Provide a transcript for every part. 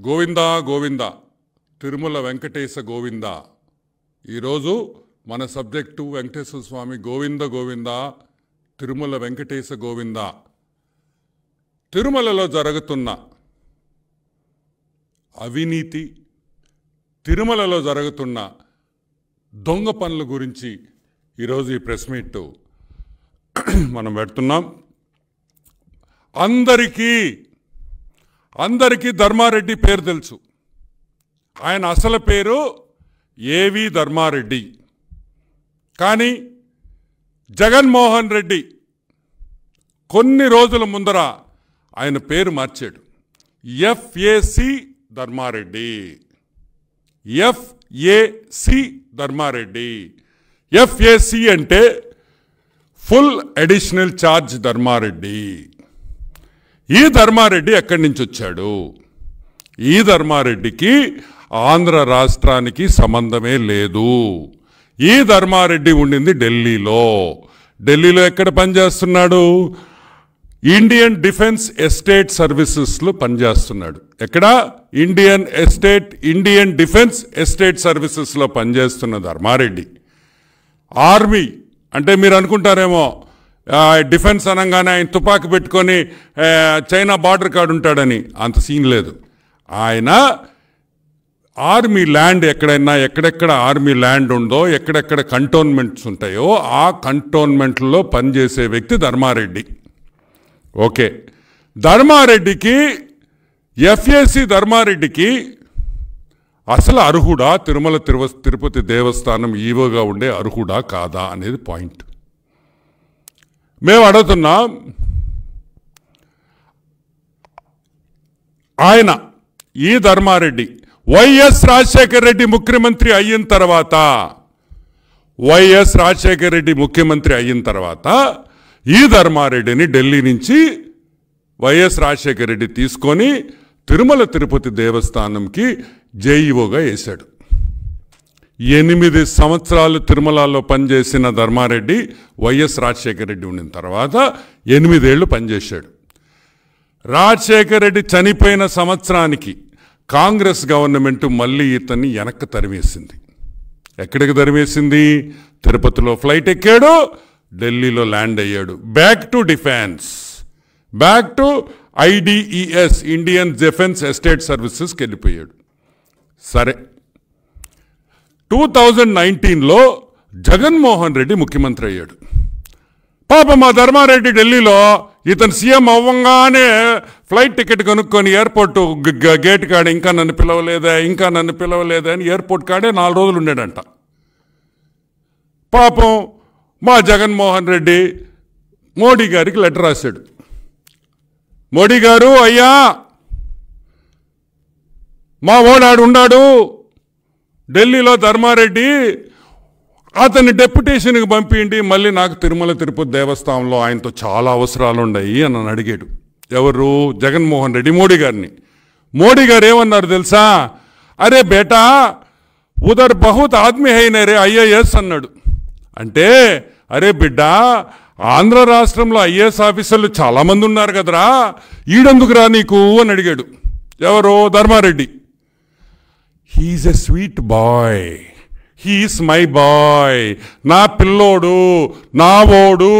గోవింద గోవింద తిరుమల వెంకటేశ గోవింద. ఈరోజు మన సబ్జెక్టు వెంకటేశ్వర స్వామి గోవింద గోవింద తిరుమల వెంకటేశ గోవింద. తిరుమలలో జరుగుతున్న అవినీతి, తిరుమలలో జరుగుతున్న దొంగ పనుల గురించి ఈరోజు ఈ ప్రెస్ మీట్ మనం పెడుతున్నాం. అందరికీ ధర్మారెడ్డి పేరు తెలుసు. ఆయన అసలు పేరు ఏవి ధర్మారెడ్డి. కానీ జగన్మోహన్ రెడ్డి కొన్ని రోజుల ముందర ఆయన పేరు మార్చాడు. FAC Dharma Reddy. FAC Dharma Reddy. FAC అంటే ఫుల్ అడిషనల్ ఛార్జ్ ధర్మారెడ్డి. ఈ ధర్మారెడ్డి ఎక్కడి నుంచి వచ్చాడు? ఈ ధర్మారెడ్డికి ఆంధ్ర రాష్ట్రానికి సంబంధమే లేదు. ఈ ధర్మారెడ్డి ఉండింది ఢిల్లీలో. ఢిల్లీలో ఎక్కడ పనిచేస్తున్నాడు? ఇండియన్ డిఫెన్స్ ఎస్టేట్ సర్వీసెస్లో పనిచేస్తున్నాడు. ఎక్కడ? ఇండియన్ డిఫెన్స్ ఎస్టేట్ సర్వీసెస్లో పనిచేస్తున్న ధర్మారెడ్డి ఆర్మీ అంటే మీరు అనుకుంటారేమో డిఫెన్స్ అనగానే ఆయన తుపాకీ పెట్టుకొని చైనా బార్డర్ కాడు ఉంటాడని. అంత సీన్ లేదు. ఆయన ఆర్మీ ల్యాండ్ ఎక్కడెక్కడ ఆర్మీ ల్యాండ్ ఉందో, ఎక్కడెక్కడ కంటోన్మెంట్స్ ఉంటాయో ఆ కంటోన్మెంట్లో పనిచేసే వ్యక్తి ధర్మారెడ్డి. ఓకే, ధర్మారెడ్డికి ఎఫ్ఏసి ధర్మారెడ్డికి అసలు అర్హుడా తిరుమల తిరుపతి దేవస్థానం ఈవోగా ఉండే అర్హుడా కాదా అనేది పాయింట్. మేము అడుగుతున్నాం. ఆయన ఈ ధర్మారెడ్డి వైఎస్ రాజశేఖర రెడ్డి ముఖ్యమంత్రి అయిన తర్వాత ఈ ధర్మారెడ్డిని ఢిల్లీ నుంచి వైఎస్ రాజశేఖర రెడ్డి తీసుకొని తిరుమల తిరుపతి దేవస్థానంకి జేఈఓగా వేశాడు. 8 సంవత్సరాలు తిరుమలలో పనిచేసిన ధర్మారెడ్డి వైఎస్ రాజశేఖర రెడ్డి ఉండిన తర్వాత 8 ఏళ్ళు పనిచేశాడు. రాజశేఖర రెడ్డి చనిపోయిన సంవత్సరానికి కాంగ్రెస్ గవర్నమెంట్ మళ్ళీ ఇతన్ని వెనక్కి తరిమేసింది. ఎక్కడికి తరిమేసింది? తిరుపతిలో ఫ్లైట్ ఎక్కాడు, ఢిల్లీలో ల్యాండ్ అయ్యాడు. Back to defence, back to IDES Indian defence estate సర్వీసెస్కి వెళ్ళిపోయాడు. సరే, 2019లో జగన్మోహన్ రెడ్డి ముఖ్యమంత్రి అయ్యాడు. పాపం మా ధర్మారెడ్డి ఢిల్లీలో ఇతను సీఎం అవ్వంగానే ఫ్లైట్ టికెట్ కొనుక్కొని ఎయిర్పోర్ట్ గేట్ కాడ ఇంకా నన్ను పిలవలేదా అని ఎయిర్పోర్ట్ కాడే 4 రోజులు ఉండాడంట. పాపం మా జగన్మోహన్ రెడ్డి మోడీ గారికి లెటర్ రాశాడు. మోడీ గారు, అయ్యా మా ఓడాడు ఉన్నాడు ఢిల్లీలో ధర్మారెడ్డి, అతన్ని డెప్యుటేషన్కి పంపిండి, మళ్ళీ నాకు తిరుమల తిరుపతి దేవస్థానంలో ఆయనతో చాలా అవసరాలు ఉన్నాయి అని నన్ను అడిగాడు. ఎవరు? జగన్మోహన్ రెడ్డి మోడీ గారిని. మోడీ గారు ఏమన్నారు తెలుసా? అరే బేటా ఉదర్ బహుత్ ఆద్మీ హైనే రే ఐఏఎస్ అన్నాడు. అంటే అరే బిడ్డ, ఆంధ్ర రాష్ట్రంలో ఐఏఎస్ ఆఫీసర్లు చాలామంది ఉన్నారు కదరా, ఈడెందుకురా నీకు అని అడిగాడు. ఎవరు? Dharma Reddy. He's a sweet boy, he's my boy, నా పిల్లోడు, నా ఓడు,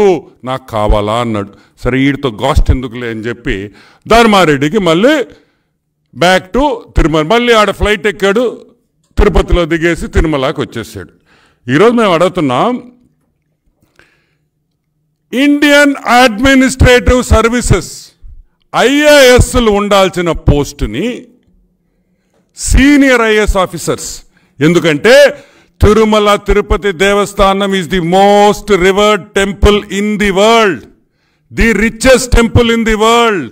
నాకు కావాలా అన్నాడు. సరే వీడితో గాస్ట్ ఎందుకులే అని చెప్పి ధర్మారెడ్డికి మళ్ళీ బ్యాక్ టు తిరుమల, మళ్ళీ ఆడ ఫ్లైట్ ఎక్కాడు, తిరుపతిలో దిగేసి తిరుమలకి వచ్చేసాడు. ఈరోజు మేము అడుగుతున్నాం, ఇండియన్ అడ్మినిస్ట్రేటివ్ సర్వీసెస్ ఐఏఎస్లు ఉండాల్సిన పోస్టుని సీనియర్ ఐఏఎస్ ఆఫీసర్స్, ఎందుకంటే Tirumala Tirupati Devasthanam is the most revered temple in the world, the richest temple in the world.